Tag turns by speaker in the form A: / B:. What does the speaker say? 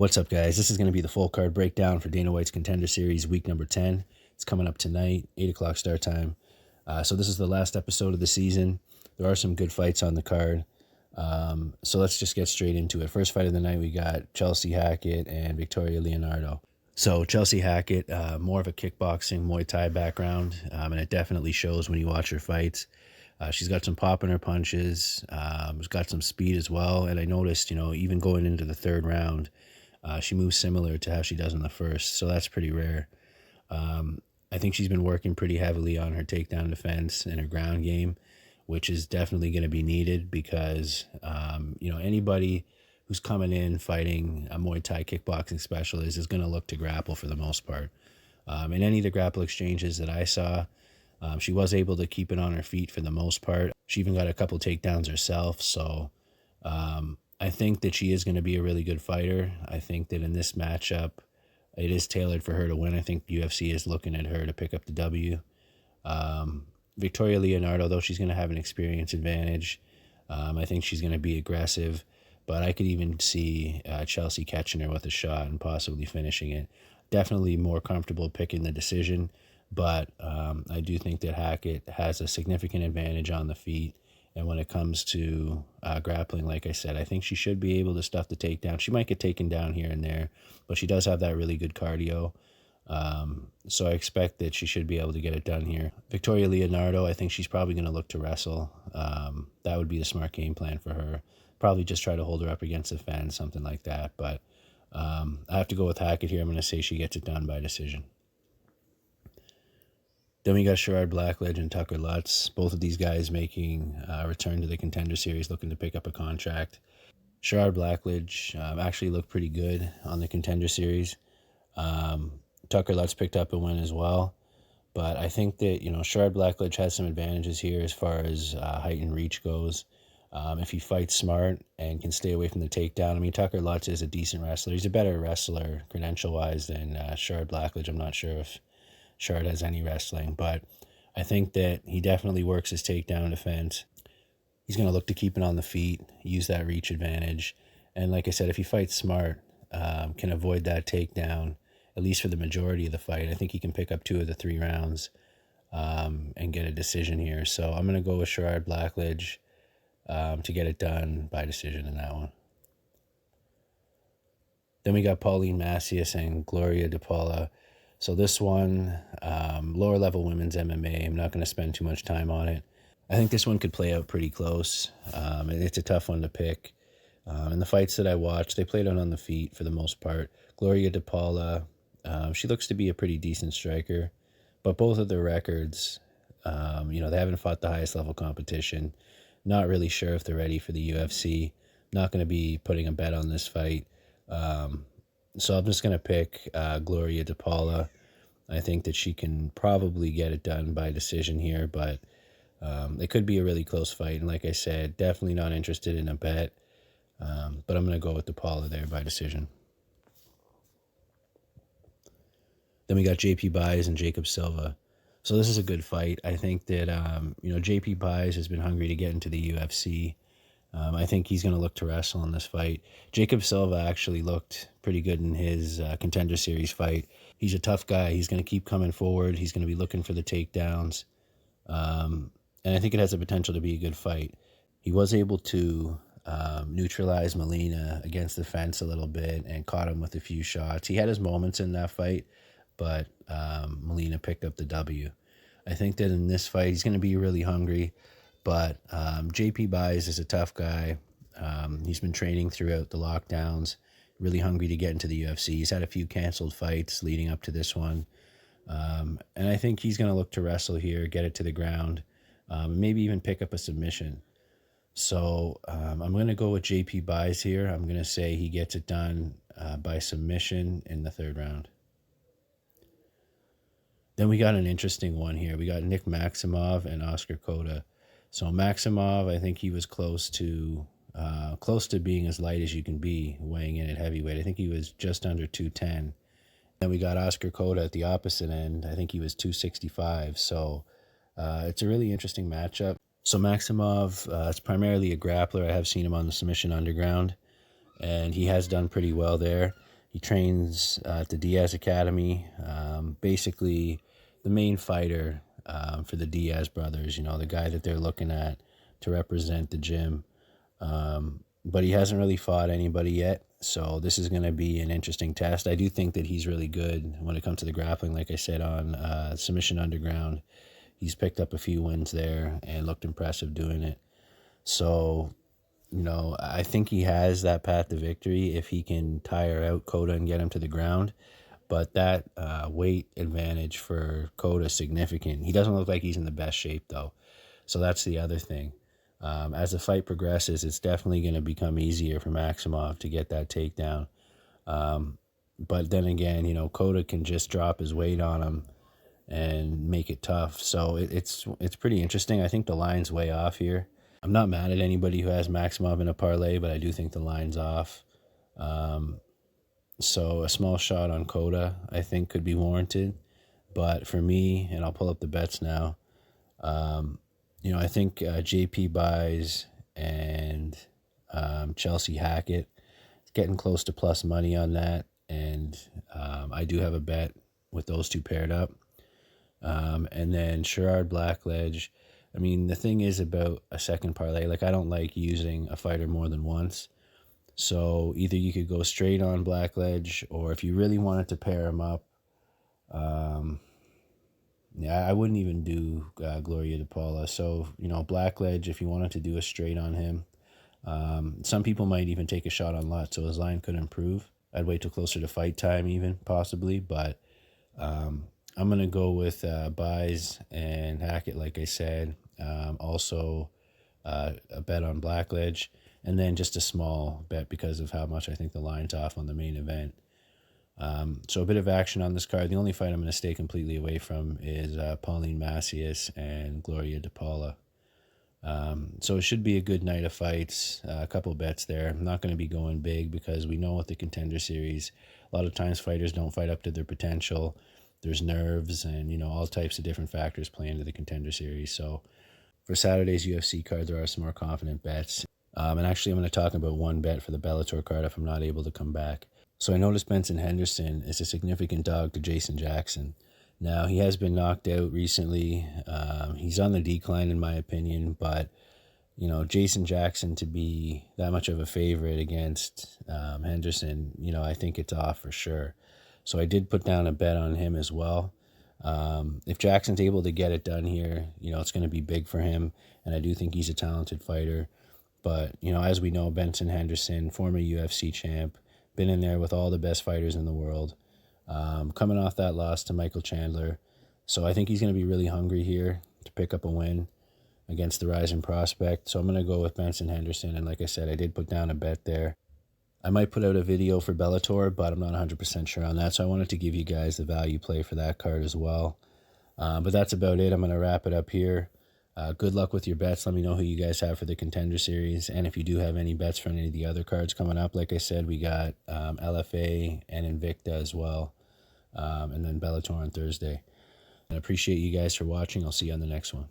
A: What's up, guys? This is going to be the full card breakdown for Dana White's Contender Series, week number 10. It's coming up tonight, 8 o'clock start time. So this is the last episode of the season. There are some good fights on the card. So let's just get straight into it. First fight of the night, we got Chelsea Hackett and Victoria Leonardo. So Chelsea Hackett, more of a kickboxing, Muay Thai background, and it definitely shows when you watch her fights. She's got some pop in her punches. She's got some speed as well. And I noticed, even going into the third round, she moves similar to how she does in the first, so that's pretty rare. I think she's been working pretty heavily on her takedown defense and her ground game, which is definitely going to be needed because, anybody who's coming in fighting a Muay Thai kickboxing specialist is going to look to grapple for the most part. In any of the grapple exchanges that I saw, she was able to keep it on her feet for the most part. She even got a couple takedowns herself, so I think that she is going to be a really good fighter. I think that in this matchup, it is tailored for her to win. I think the UFC is looking at her to pick up the W. Victoria Leonardo, though she's going to have an experience advantage, I think she's going to be aggressive, but I could even see Chelsea catching her with a shot and possibly finishing it. Definitely more comfortable picking the decision, but I do think that Hackett has a significant advantage on the feet. And when it comes to grappling, like I said, I think she should be able to stuff the takedown. She might get taken down here and there, but she does have that really good cardio. So I expect that she should be able to get it done here. Victoria Leonardo, I think she's probably going to look to wrestle. That would be the smart game plan for her. Probably just try to hold her up against the fence, something like that. But I have to go with Hackett here. I'm going to say she gets it done by decision. Then we got Gerard Blackledge and Tucker Lutz. Both of these guys making a return to the Contender Series, looking to pick up a contract. Gerard Blackledge actually looked pretty good on the Contender Series. Tucker Lutz picked up a win as well. But I think that, Gerard Blackledge has some advantages here as far as height and reach goes. If he fights smart and can stay away from the takedown. I mean, Tucker Lutz is a decent wrestler. He's a better wrestler credential-wise than Gerard Blackledge. I'm not sure if Shard has any wrestling, but I think that he definitely works his takedown defense. He's going to look to keep it on the feet, use that reach advantage, and like I said, if he fights smart, can avoid that takedown, at least for the majority of the fight. I think he can pick up 2 of the 3 rounds and get a decision here. So I'm going to go with Gerard Blackledge to get it done by decision in that one. Then we got Pauline Macias and Gloria DePaula. So this one, lower level women's MMA, I'm not going to spend too much time on it. I think this one could play out pretty close. It's a tough one to pick. In the fights that I watched, they played out on the feet for the most part. Gloria DePaula, she looks to be a pretty decent striker, but both of their records, they haven't fought the highest level competition. Not really sure if they're ready for the UFC. Not going to be putting a bet on this fight. So I'm just going to pick Gloria DePaula. I think that she can probably get it done by decision here, but it could be a really close fight. And like I said, definitely not interested in a bet, but I'm going to go with DePaula there by decision. Then we got JP Buys and Jacob Silva. So this is a good fight. I think that, JP Buys has been hungry to get into the UFC. I think he's going to look to wrestle in this fight. Jacob Silva actually looked pretty good in his Contender Series fight. He's a tough guy. He's going to keep coming forward. He's going to be looking for the takedowns. And I think it has the potential to be a good fight. He was able to neutralize Molina against the fence a little bit and caught him with a few shots. He had his moments in that fight, but Molina picked up the W. I think that in this fight, he's going to be really hungry. But JP Buys is a tough guy. He's been training throughout the lockdowns, really hungry to get into the UFC. He's had a few canceled fights leading up to this one. And I think he's going to look to wrestle here, get it to the ground, maybe even pick up a submission. So I'm going to go with JP Buys here. I'm going to say he gets it done by submission in the 3rd round. Then we got an interesting one here. We got Nick Maximov and Oscar Cota. So Maximov, I think he was close to being as light as you can be, weighing in at heavyweight. I think he was just under 210. Then we got Oscar Cota at the opposite end. I think he was 265. So it's a really interesting matchup. So Maximov is primarily a grappler. I have seen him on the Submission Underground, and he has done pretty well there. He trains at the Diaz Academy. Basically, the main fighter for the Diaz brothers, the guy that they're looking at to represent the gym. But he hasn't really fought anybody yet. So this is going to be an interesting test. I do think that he's really good when it comes to the grappling. Like I said, on Submission Underground, he's picked up a few wins there and looked impressive doing it. So, I think he has that path to victory if he can tire out Cota and get him to the ground. But that weight advantage for Cota is significant. He doesn't look like he's in the best shape, though. So that's the other thing. As the fight progresses, it's definitely going to become easier for Maximov to get that takedown. But then again, Cota can just drop his weight on him and make it tough. So it's pretty interesting. I think the line's way off here. I'm not mad at anybody who has Maximov in a parlay, but I do think the line's off. So a small shot on Cota, I think, could be warranted. But for me, and I'll pull up the bets now, I think JP buys and Chelsea Hackett. It's getting close to plus money on that. And I do have a bet with those two paired up. And then Sherrard Blackledge. I mean, the thing is about a second parlay, I don't like using a fighter more than once. So either you could go straight on Blackledge, or if you really wanted to pair him up, I wouldn't even do Gloria DePaula. So, Blackledge, if you wanted to do a straight on him, some people might even take a shot on Lutz, so his line could improve. I'd wait till closer to fight time even, possibly, but I'm going to go with buys and Hackett, like I said. Also, a bet on Blackledge, and then just a small bet because of how much I think the line's off on the main event. So a bit of action on this card. The only fight I'm going to stay completely away from is Pauline Macias and Gloria DePaula. So it should be a good night of fights. A couple bets there. I'm not going to be going big because we know with the Contender Series, a lot of times fighters don't fight up to their potential. There's nerves and, all types of different factors play into the Contender Series. So for Saturday's UFC card, there are some more confident bets. And actually, I'm going to talk about one bet for the Bellator card if I'm not able to come back. So I noticed Benson Henderson is a significant dog to Jason Jackson. Now, he has been knocked out recently. He's on the decline, in my opinion, but, Jason Jackson to be that much of a favorite against Henderson, I think it's off for sure. So I did put down a bet on him as well. If Jackson's able to get it done here, it's going to be big for him, and I do think he's a talented fighter. But, as we know, Benson Henderson, former UFC champ, been in there with all the best fighters in the world, coming off that loss to Michael Chandler. So I think he's going to be really hungry here to pick up a win against the rising prospect. So I'm going to go with Benson Henderson, and like I said, I did put down a bet there. I might put out a video for Bellator, but I'm not 100% sure on that, so I wanted to give you guys the value play for that card as well. But that's about it. I'm going to wrap it up here. Good luck with your bets. Let me know who you guys have for the Contender Series, and if you do have any bets for any of the other cards coming up. Like I said, we got LFA and Invicta as well, and then Bellator on Thursday. I appreciate you guys for watching. I'll see you on the next one.